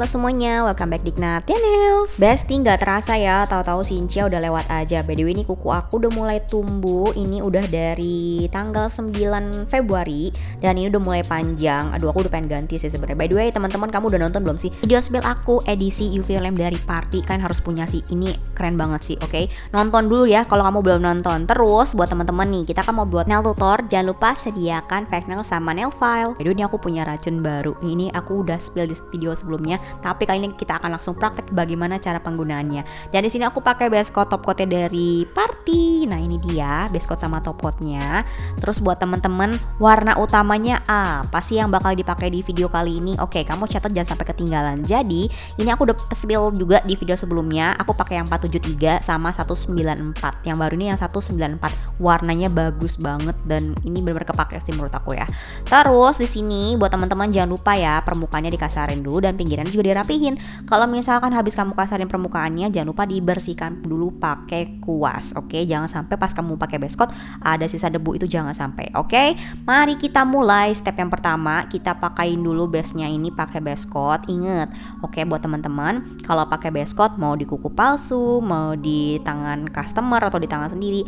semuanya, welcome back di Gnat Channel. Besti, nggak terasa ya, tahu-tahu Cynthia udah lewat aja. By the way, ini kuku aku udah mulai tumbuh. Ini udah dari tanggal 9 Februari dan ini udah mulai panjang. Aduh, aku udah pengen ganti sih sebenarnya. By the way, teman-teman, kamu udah nonton belum sih video spill aku edisi UV lamp dari Party? Kalian harus punya sih. Ini keren banget sih, oke? Nonton dulu ya kalau kamu belum nonton. Terus buat teman-teman nih, kita kan mau buat nail tutor. Jangan lupa sediakan fake nail sama nail file. By the way, ini aku punya racun baru. Ini aku udah spill di video sebelumnya, tapi kali ini kita akan langsung praktek bagaimana cara penggunaannya. Dan di sini aku pakai base coat top coatnya dari Party. Nah, ini dia base coat sama top coatnya. Terus buat teman-teman, warna utamanya apa sih yang bakal dipakai di video kali ini? Oke, kamu catat jangan sampai ketinggalan. Jadi ini aku udah spill juga di video sebelumnya. Aku pakai yang 473 sama 194. Yang baru ini yang 194. Warnanya bagus banget dan ini benar-benar kepake sih menurut aku ya. Terus di sini buat teman-teman jangan lupa ya, permukaannya dikasarin dulu dan pinggirannya juga dirapihin. Kalau misalkan habis kamu kasarin permukaannya, jangan lupa dibersihkan dulu pakai kuas. Oke, jangan sampai pas kamu pakai base coat ada sisa debu, itu jangan sampai. Oke, mari kita mulai. Step yang pertama, kita pakain dulu base-nya ini pakai base coat. Ingat, oke, buat teman-teman, kalau pakai base coat mau di kuku palsu, mau di tangan customer atau di tangan sendiri,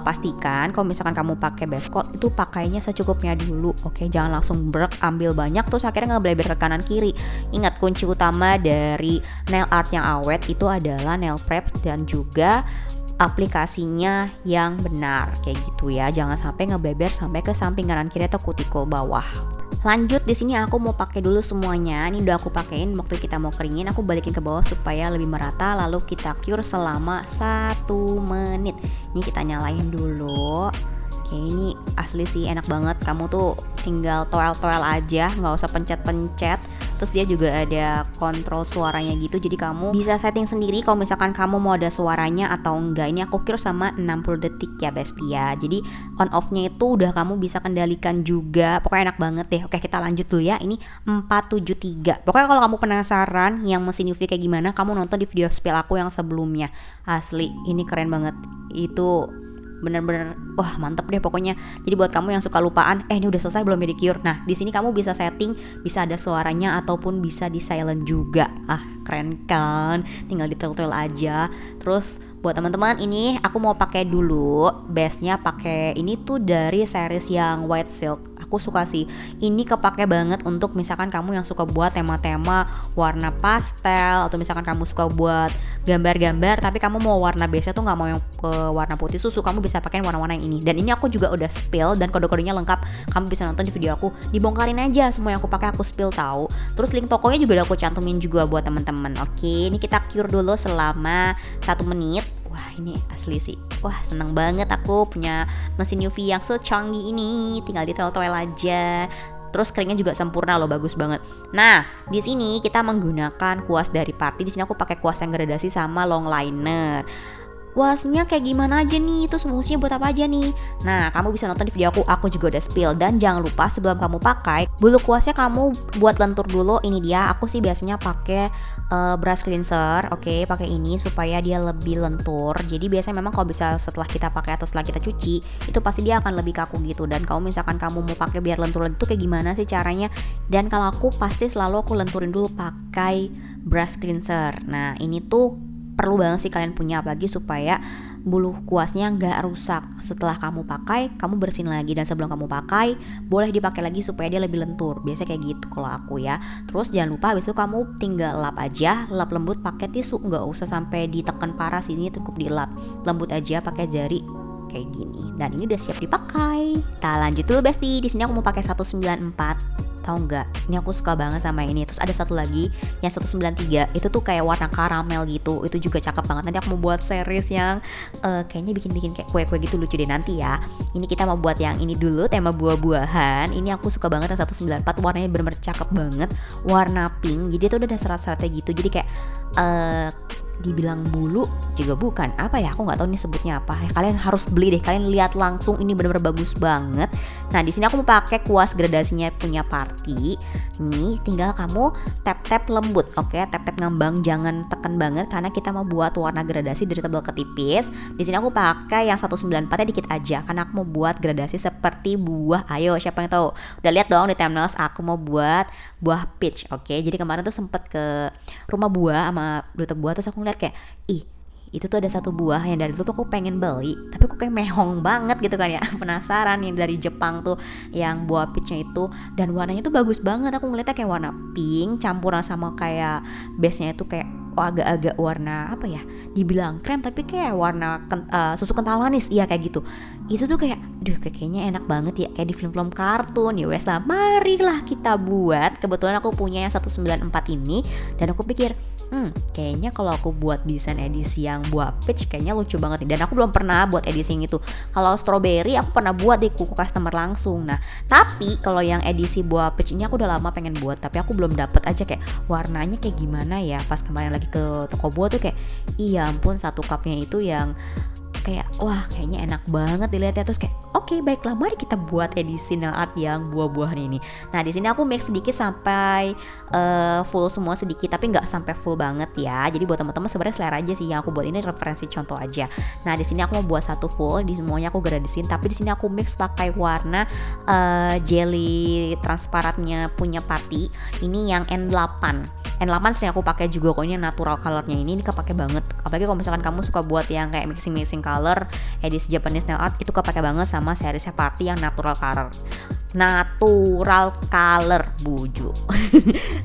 pastikan kalau misalkan kamu pakai base coat itu pakainya secukupnya dulu. Oke, jangan langsung brek ambil banyak terus akhirnya ngebleber ke kanan kiri. Ingat, kunci utama dari nail art yang awet itu adalah nail prep dan juga aplikasinya yang benar kayak gitu ya. Jangan sampai ngebleber sampai ke samping kanan kiri atau kutikel bawah. Lanjut, di sini aku mau pakai dulu semuanya. Ini udah aku pakein waktu kita mau keringin, aku balikin ke bawah supaya lebih merata, lalu kita cure selama 1 menit. Ini kita nyalain dulu. Oke, ini asli sih enak banget. Kamu tuh tinggal toel-toel aja, nggak usah pencet-pencet. Terus dia juga ada kontrol suaranya gitu, jadi kamu bisa setting sendiri kalau misalkan kamu mau ada suaranya atau enggak. Ini aku cure sama 60 detik ya bestia. Jadi on off-nya itu udah kamu bisa kendalikan juga. Pokoknya enak banget deh. Oke, kita lanjut dulu ya. Ini 473. Pokoknya kalau kamu penasaran yang mesin UV kayak gimana, kamu nonton di video spill aku yang sebelumnya. Asli, ini keren banget. Itu bener-bener wah mantep deh pokoknya. Jadi buat kamu yang suka lupaan, ini udah selesai belum ya di cure? Nah, di sini kamu bisa setting, bisa ada suaranya ataupun bisa di silent juga. Keren kan? Tinggal di tel aja. Terus buat teman-teman, ini aku mau pakai dulu base-nya, pakai ini tuh dari series yang white silk. Aku suka sih, ini kepake banget untuk misalkan kamu yang suka buat tema-tema warna pastel, atau misalkan kamu suka buat gambar-gambar tapi kamu mau warna base-nya tuh nggak mau yang warna putih susu, kamu bisa pakai warna-warna yang ini. Dan ini aku juga udah spill dan kode-kodenya lengkap, kamu bisa nonton di video aku. Dibongkarin aja semua yang aku pakai, aku spill tahu. Terus link tokonya juga udah aku cantumin juga buat teman-teman. Oke, ini kita cure dulu selama 1 menit. Wah, ini asli sih. Wah, seneng banget aku punya mesin UV yang secanggih ini. Tinggal ditoel-toel aja. Terus keringnya juga sempurna loh, bagus banget. Nah, di sini kita menggunakan kuas dari Party. Di sini aku pakai kuas yang gradasi sama long liner. Kuasnya kayak gimana aja nih, itu fungsinya buat apa aja nih. Nah, kamu bisa nonton di video aku juga udah spill. Dan jangan lupa sebelum kamu pakai, bulu kuasnya kamu buat lentur dulu. Ini dia, aku sih biasanya pakai brush cleanser. Oke, pakai ini supaya dia lebih lentur. Jadi biasanya memang kalau bisa setelah kita pakai atau setelah kita cuci, itu pasti dia akan lebih kaku gitu. Dan kalau misalkan kamu mau pakai biar lentur lagi, itu kayak gimana sih caranya? Dan kalau aku pasti selalu aku lenturin dulu pakai brush cleanser. Nah, ini tuh perlu banget sih kalian punya, apalagi supaya bulu kuasnya nggak rusak. Setelah kamu pakai, kamu bersihin lagi, dan sebelum kamu pakai boleh dipakai lagi supaya dia lebih lentur. Biasanya kayak gitu kalau aku ya. Terus jangan lupa habis itu kamu tinggal lap aja, lap lembut pakai tisu, nggak usah sampai ditekan parah, sini cukup dilap lembut aja pakai jari kayak gini. Dan ini udah siap dipakai. Kita lanjut dulu besti. Di sini aku mau pakai 194. Tahu nggak? Ini aku suka banget sama ini. Terus ada satu lagi yang 193. Itu tuh kayak warna karamel gitu. Itu juga cakep banget. Nanti aku mau buat series yang kayaknya bikin-bikin kayak kue-kue gitu, lucu deh nanti ya. Ini kita mau buat yang ini dulu, tema buah-buahan. Ini aku suka banget yang 194. Warnanya bener-bener cakep banget. Warna pink. Jadi itu udah ada serat-seratnya gitu. Jadi kayak dibilang bulu juga bukan, apa ya, aku nggak tahu nih sebutnya apa ya, kalian harus beli deh, kalian lihat langsung, ini bener-bener bagus banget. Nah di sini aku mau pakai kuas gradasinya punya Party. Ini tinggal kamu tap-tap lembut, oke, tap-tap ngambang, jangan tekan banget karena kita mau buat warna gradasi dari tebal ke tipis. Di sini aku pakai yang 194-nya dikit aja karena aku mau buat gradasi seperti buah. Ayo siapa yang tahu? Udah lihat dong di thumbnails aku mau buat buah peach, oke. Jadi kemarin tuh sempet ke rumah buah sama duta buah, terus aku ngeliat kayak, ih itu tuh ada satu buah yang dari itu tuh aku pengen beli, tapi aku kayak mehong banget gitu kan ya. Penasaran yang dari Jepang tuh yang buah peachnya itu, dan warnanya tuh bagus banget. Aku ngeliatnya kayak warna pink campuran sama kayak base-nya itu kayak agak-agak warna apa ya, dibilang krem tapi kayak warna susu kental manis, iya kayak gitu. Itu tuh kayak, duh kayaknya enak banget ya, kayak di film-film kartun. Ya wes lah, marilah kita buat. Kebetulan aku punya yang 194 ini, dan aku pikir kayaknya kalau aku buat desain edisi yang buah peach kayaknya lucu banget nih. Dan aku belum pernah buat edisi yang itu. Kalau strawberry aku pernah buat di kuku customer langsung. Nah tapi kalau yang edisi buah peach ini aku udah lama pengen buat, tapi aku belum dapet aja kayak warnanya kayak gimana ya. Pas kemarin lagi ke toko buah tuh kayak, iya ampun, satu cupnya itu yang kayak wah kayaknya enak banget dilihatnya. Terus kayak oke, baiklah, mari kita buat edisi nail art yang buah-buahan ini. Nah di sini aku mix sedikit sampai full semua sedikit, tapi nggak sampai full banget ya. Jadi buat teman-teman sebenarnya selera aja sih, yang aku buat ini referensi contoh aja. Nah di sini aku mau buat satu full, di semuanya aku gradisin, tapi di sini aku mix pakai warna jelly transparannya punya Party. Ini yang N8. N8 sering aku pakai juga kok, ini natural colornya ini kepake banget. Apalagi kalau misalkan kamu suka buat yang kayak mixing color edisi Japanese nail art, itu kepake banget sama seriesnya Party yang natural color buju.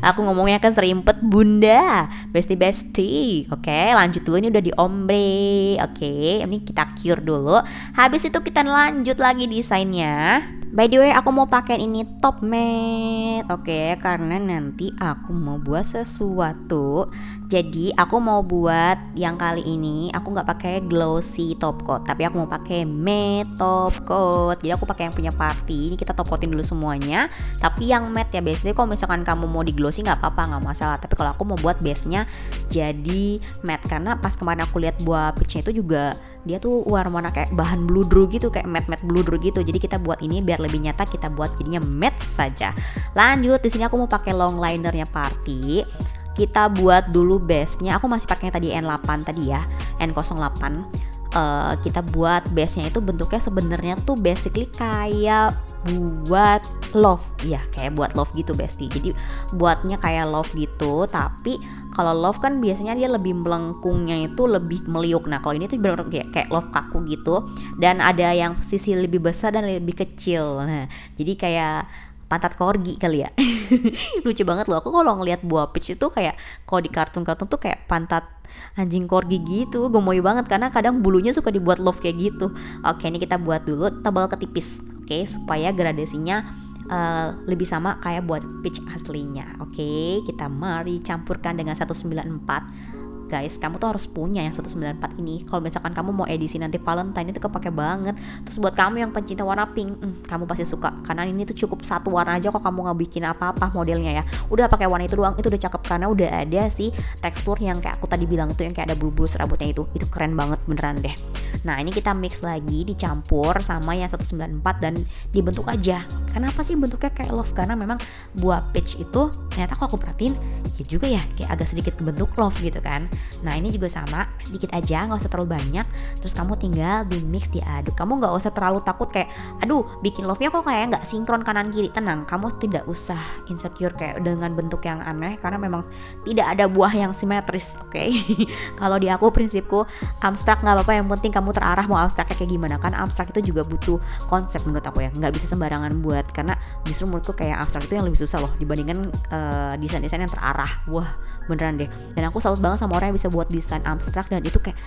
Aku ngomongnya kan serimpet bunda, bestie. Oke, lanjut dulu, ini udah di ombre. Oke, ini kita cure dulu. Habis itu kita lanjut lagi desainnya. By the way, aku mau pakai ini top matte, oke, karena nanti aku mau buat sesuatu. Jadi aku mau buat yang kali ini aku nggak pakai glossy top coat, tapi aku mau pakai matte top coat. Jadi aku pakai yang punya Party. Ini kita top coatin dulu semuanya. Tapi yang matte ya, biasanya kalau misalkan kamu mau di glossy nggak apa-apa, nggak masalah. Tapi kalau aku mau buat base-nya jadi matte, karena pas kemarin aku lihat buah peach-nya itu juga dia tuh warna kayak bahan bludru gitu, kayak matte bludru gitu. Jadi kita buat ini biar lebih nyata, kita buat jadinya matte saja. Lanjut, di sini aku mau pakai long linernya Party. Kita buat dulu base-nya. Aku masih pakai tadi N8 tadi ya, N08. Kita buat base-nya itu bentuknya sebenarnya tuh basically kayak buat love, ya kayak buat love gitu bestie. Jadi buatnya kayak love gitu, tapi kalau love kan biasanya dia lebih melengkungnya itu lebih meliuk. Nah kalau ini tuh bener-bener kayak love kaku gitu, dan ada yang sisi lebih besar dan lebih kecil. Nah jadi kayak pantat corgi kali ya. Lucu banget loh, aku kalau ngeliat buah peach itu kayak kalau di kartun-kartun tuh kayak pantat anjing corgi gitu, gemoy banget karena kadang bulunya suka dibuat love kayak gitu. Oke, ini kita buat dulu tebal ke tipis, oke, supaya gradasinya lebih sama kayak buat peach aslinya. Oke, kita mari campurkan dengan 194. Guys, kamu tuh harus punya yang 194 ini. Kalau misalkan kamu mau edisi nanti Valentine itu kepake banget. Terus buat kamu yang pencinta warna pink, kamu pasti suka karena ini tuh cukup satu warna aja kok, kamu nggak bikin apa-apa modelnya ya. Udah pakai warna itu doang, itu udah cakep karena udah ada sih tekstur yang kayak aku tadi bilang itu, yang kayak ada bulu-bulu serabutnya itu keren banget beneran deh. Nah ini kita mix lagi, dicampur sama yang 194 dan dibentuk aja. Kenapa sih bentuknya kayak love? Karena memang buah peach itu ternyata kalau aku perhatiin ya juga ya kayak agak sedikit bentuk love gitu kan. Nah ini juga sama, dikit aja, nggak usah terlalu banyak. Terus kamu tinggal di mix, diaduk. Kamu nggak usah terlalu takut kayak, aduh bikin love nya kok kayak nggak sinkron kanan kiri. Tenang, kamu tidak usah insecure kayak dengan bentuk yang aneh, karena memang tidak ada buah yang simetris, oke? Kalau di aku prinsipku abstrak nggak apa-apa, yang penting kamu terarah mau abstraknya kayak gimana. Kan abstrak itu juga butuh konsep menurut aku ya, nggak bisa sembarangan buat, karena justru menurutku kayak abstrak itu yang lebih susah loh dibandingkan desain-desain yang terarah. Wah beneran deh. Dan aku salut banget sama orang yang bisa buat desain abstrak dan itu kayak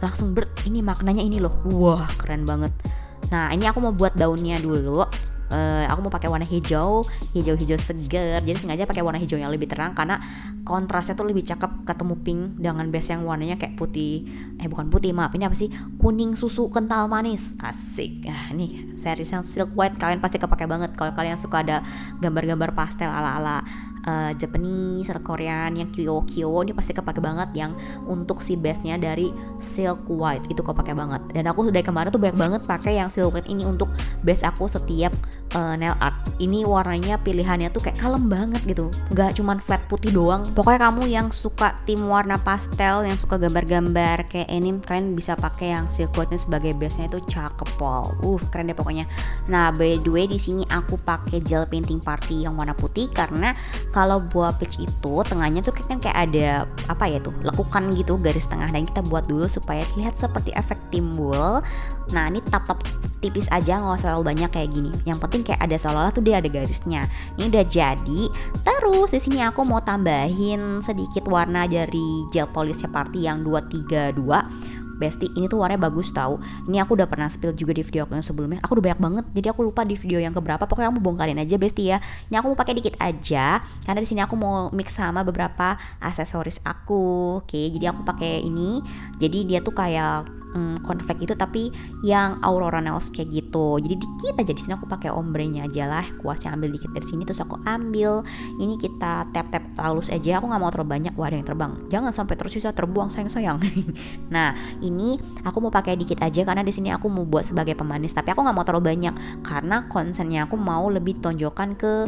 langsung ini maknanya ini loh, wah keren banget. Nah ini aku mau buat daunnya dulu. Aku mau pakai warna hijau segar. Jadi sengaja pakai warna hijau yang lebih terang karena kontrasnya tuh lebih cakep ketemu pink dengan base yang warnanya kayak putih, bukan putih, maaf, ini apa sih, kuning susu kental manis, asik. Nah nih series yang silk white kalian pasti kepake banget kalau kalian suka ada gambar-gambar pastel ala-ala Japanese atau Korean yang Kyo ini pasti kepake banget yang untuk si base-nya dari Silk White itu kepake banget. Dan aku dari kemarin tuh banyak banget pakai yang Silk White ini untuk base aku setiap nail art. Ini warnanya pilihannya tuh kayak kalem banget gitu, nggak cuman flat putih doang. Pokoknya kamu yang suka tim warna pastel, yang suka gambar-gambar kayak ini, kalian bisa pakai yang Silk White-nya sebagai base-nya. Itu cakep pol, keren deh pokoknya. Nah by the way di sini aku pakai gel painting party yang warna putih karena kalau buat peach itu tengahnya tuh kan kayak ada apa ya tuh lekukan gitu garis tengah, dan kita buat dulu supaya terlihat seperti efek timbul. Nah ini tap-tap tipis aja, nggak usah terlalu banyak kayak gini. Yang penting kayak ada seolah-olah tuh dia ada garisnya. Ini udah jadi. Terus di sini aku mau tambahin sedikit warna dari gel polishnya Party yang 232. Besti, ini tuh warnanya bagus tau. Ini aku udah pernah spill juga di video aku yang sebelumnya. Aku udah banyak banget, jadi aku lupa di video yang keberapa. Pokoknya kamu bongkarin aja Besti ya. Ini aku mau pakai dikit aja karena di sini aku mau mix sama beberapa aksesoris aku. Oke, jadi aku pakai ini. Jadi dia tuh kayak cornflake itu tapi yang Aurora Nails kayak gitu. Jadi dikit aja di sini aku pakai ombrenya aja lah. Kuasnya ambil dikit dari sini, terus aku ambil ini, kita tap-tap halus aja. Aku nggak mau terlalu banyak, ada yang terbang. Jangan sampai tersisa terbuang sayang-sayang. Nah ini aku mau pakai dikit aja karena di sini aku mau buat sebagai pemanis, tapi aku nggak mau terlalu banyak karena concernnya aku mau lebih tonjolkan ke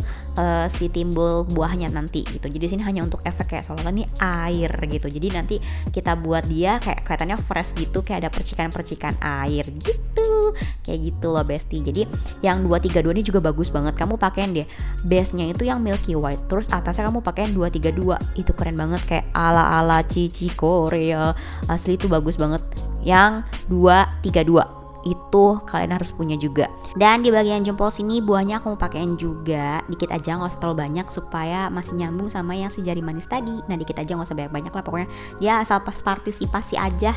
si timbul buahnya nanti gitu. Jadi di sini hanya untuk efek kayak seolah-olah ini air gitu. Jadi nanti kita buat dia kayak kelihatannya fresh gitu, kayak ada percikan-percikan air gitu, kayak gitu loh Besti. Jadi yang 232 ini juga bagus banget. Kamu pakein deh base-nya itu yang milky white, terus atasnya kamu pakein 232. Itu keren banget kayak ala-ala cici Korea. Asli itu bagus banget. Yang 232 itu kalian harus punya juga. Dan di bagian jempol sini buahnya aku mau pakein juga dikit aja, nggak usah terlalu banyak supaya masih nyambung sama yang si jari manis tadi. Nah dikit aja, nggak usah banyak-banyak lah, pokoknya dia asal pas partisipasi aja.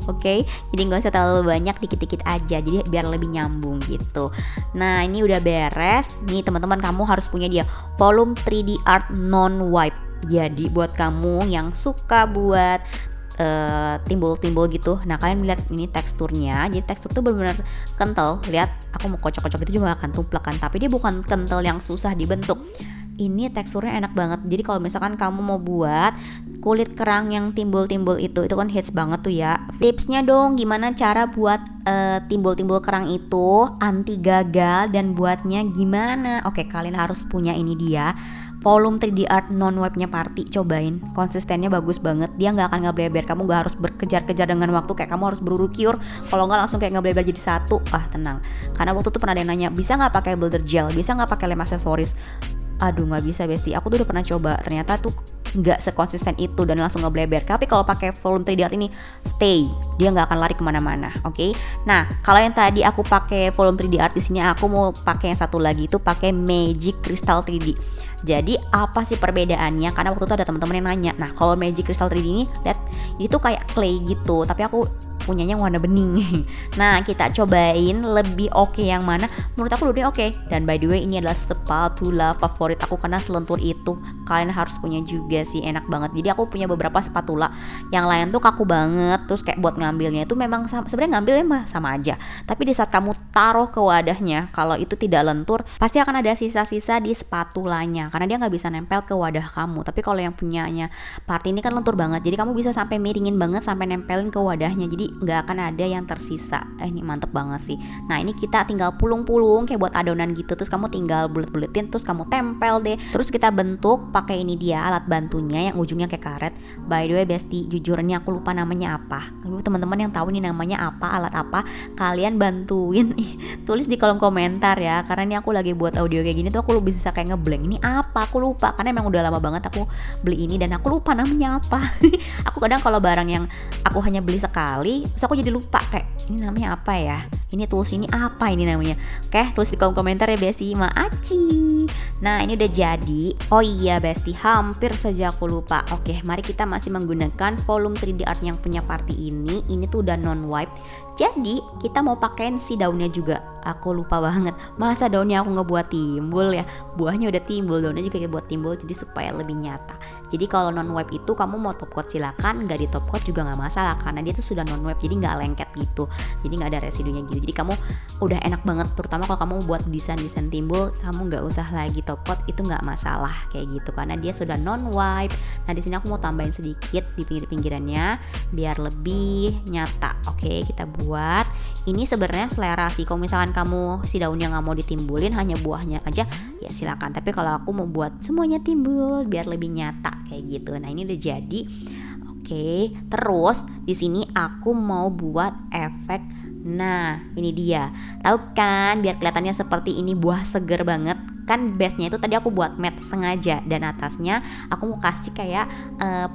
Oke, jadi nggak usah terlalu banyak, dikit-dikit aja, jadi biar lebih nyambung gitu. Nah ini udah beres. Nih teman-teman, kamu harus punya dia volume 3D art non wipe. Jadi buat kamu yang suka buat timbul-timbul gitu. Nah kalian lihat ini teksturnya, jadi tekstur tuh benar-benar kental. Lihat, aku mau kocok-kocok itu juga akan tumplek kan, tapi dia bukan kental yang susah dibentuk. Ini teksturnya enak banget. Jadi kalau misalkan kamu mau buat kulit kerang yang timbul-timbul itu kan hits banget tuh ya. Tipsnya dong, gimana cara buat timbul-timbul kerang itu anti gagal dan buatnya gimana? Oke, kalian harus punya ini dia volume 3D art non wipe-nya Party. Cobain, konsistennya bagus banget. Dia nggak akan ngebleber. Kamu nggak harus berkejar-kejar dengan waktu kayak kamu harus buru-buru cure. Kalau nggak langsung kayak ngebleber jadi satu. Tenang. Karena waktu itu pernah ada yang nanya, bisa nggak pakai builder gel? Bisa nggak pakai lem aksesoris? Aduh nggak bisa Besti. Aku tuh udah pernah coba. Ternyata tuh nggak sekonsisten itu dan langsung ngebleber. Tapi kalau pakai volume 3D art ini stay, dia nggak akan lari kemana-mana. Oke. Nah kalau yang tadi aku pakai volume 3D art, di sini aku mau pakai yang satu lagi, itu pakai Magic Crystal 3D. Jadi apa sih perbedaannya? Karena waktu itu ada teman-teman yang nanya. Nah kalau Magic Crystal 3D ini, lihat, itu kayak clay gitu, tapi aku punyanya warna bening. Nah kita cobain lebih oke yang mana. Menurut aku dua oke. Dan by the way ini adalah spatula favorit aku karena selentur itu kalian harus punya juga sih, enak banget. Jadi aku punya beberapa spatula, yang lain tuh kaku banget, terus kayak buat ngambilnya itu memang sebenarnya ngambilnya mah sama aja, tapi di saat kamu taruh ke wadahnya, kalau itu tidak lentur pasti akan ada sisa-sisa di spatulanya karena dia nggak bisa nempel ke wadah kamu. Tapi kalau yang punyanya Party ini kan lentur banget, jadi kamu bisa sampai miringin banget sampai nempelin ke wadahnya, jadi nggak akan ada yang tersisa. Ini mantep banget sih. Nah ini kita tinggal pulung-pulung kayak buat adonan gitu, terus kamu tinggal bulet-buletin, terus kamu tempel deh, terus kita bentuk pakai ini dia alat bantunya yang ujungnya kayak karet. By the way Besti, jujur ini aku lupa namanya apa. Lalu teman-teman yang tahu ini namanya apa, alat apa, kalian bantuin tulis di kolom komentar ya, karena ini aku lagi buat audio kayak gini tuh aku lebih bisa kayak ngeblank ini apa, aku lupa karena emang udah lama banget aku beli ini dan aku lupa namanya apa. Aku kadang kalau barang yang aku hanya beli sekali terus aku jadi lupa kayak ini namanya apa ya, ini tools ini apa ini namanya. Oke, tulis di kolom komentar ya Besti, maaci. Nah ini udah jadi. Oh iya Besti, hampir saja aku lupa. Oke, mari kita masih menggunakan volume 3D art yang punya Party ini tuh udah non wipe, Jadi kita mau pakein si daunnya juga. Aku lupa banget, masa daunnya aku ngebuat timbul ya. Buahnya udah timbul, daunnya juga buat timbul, jadi supaya lebih nyata. Jadi kalau non wipe itu kamu mau top coat silakan, nggak di top coat juga nggak masalah karena dia tuh sudah non wipe, jadi nggak lengket gitu, jadi nggak ada residunya gitu. Jadi kamu udah enak banget, terutama kalau kamu buat desain timbul, kamu nggak usah lagi top coat, itu nggak masalah kayak gitu karena dia sudah non wipe. Nah di sini aku mau tambahin sedikit di pinggir-pinggirannya biar lebih nyata. Oke, kita buat. Ini sebenarnya selera sih. Kalau misalkan kamu si daunnya nggak mau ditimbulin, hanya buahnya aja, ya silakan. Tapi kalau aku mau buat semuanya timbul biar lebih nyata kayak gitu. Nah ini udah jadi. Oke, terus di sini aku mau buat efek. Nah ini dia, tahu kan biar kelihatannya seperti ini buah seger banget. Kan base-nya itu tadi aku buat matte sengaja, dan atasnya aku mau kasih kayak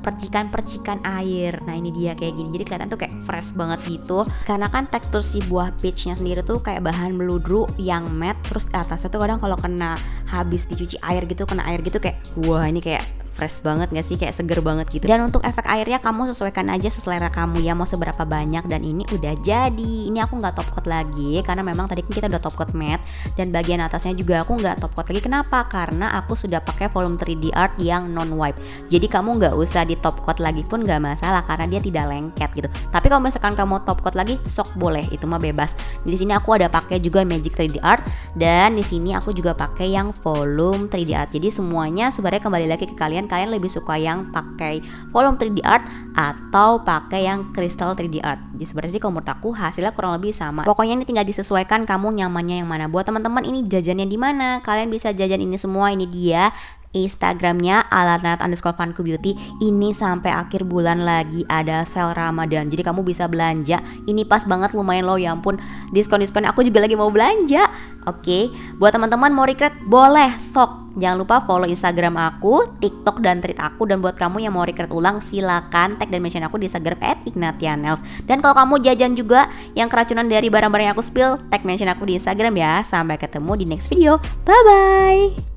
percikan-percikan air. Nah ini dia kayak gini, jadi kelihatan tuh kayak fresh banget gitu. Karena kan tekstur si buah peachnya sendiri tuh kayak bahan meludru yang matte, terus atasnya tuh kadang kalau kena habis dicuci air gitu, kena air gitu kayak wah ini kayak fresh banget gak sih, kayak seger banget gitu. Dan untuk efek airnya kamu sesuaikan aja seselera kamu ya, mau seberapa banyak. Dan ini udah jadi. Ini aku nggak top coat lagi karena memang tadi kan kita udah top coat matte, dan bagian atasnya juga aku nggak top coat lagi. Kenapa? Karena aku sudah pakai volume 3D art yang non wipe. Jadi kamu nggak usah di top coat lagi pun nggak masalah karena dia tidak lengket gitu. Tapi kalau misalkan kamu top coat lagi, sok boleh, itu mah bebas. Di sini aku ada pakai juga Magic 3D art, dan di sini aku juga pakai yang volume 3D art. Jadi semuanya sebenarnya kembali lagi ke kalian lebih suka yang pakai volume 3D art atau pakai yang crystal 3D art. Jadi sebenarnya sih kalau menurut aku hasilnya kurang lebih sama. Pokoknya ini tinggal disesuaikan kamu nyamannya yang mana. Buat teman-teman ini jajannya di mana? Kalian bisa jajan ini semua. Ini dia Instagramnya @alatnat_funkubeauty. Ini sampai akhir bulan lagi ada sale Ramadan, jadi kamu bisa belanja. Ini pas banget, lumayan loh, ya ampun, diskon aku juga lagi mau belanja. Oke, buat teman-teman mau recreate boleh, sok. Jangan lupa follow Instagram aku, TikTok dan tweet aku. Dan buat kamu yang mau recreate ulang, silakan tag dan mention aku di Instagram @ignatianails. Dan kalau kamu jajan juga yang keracunan dari barang-barang yang aku spill, tag mention aku di Instagram ya. Sampai ketemu di next video. Bye bye.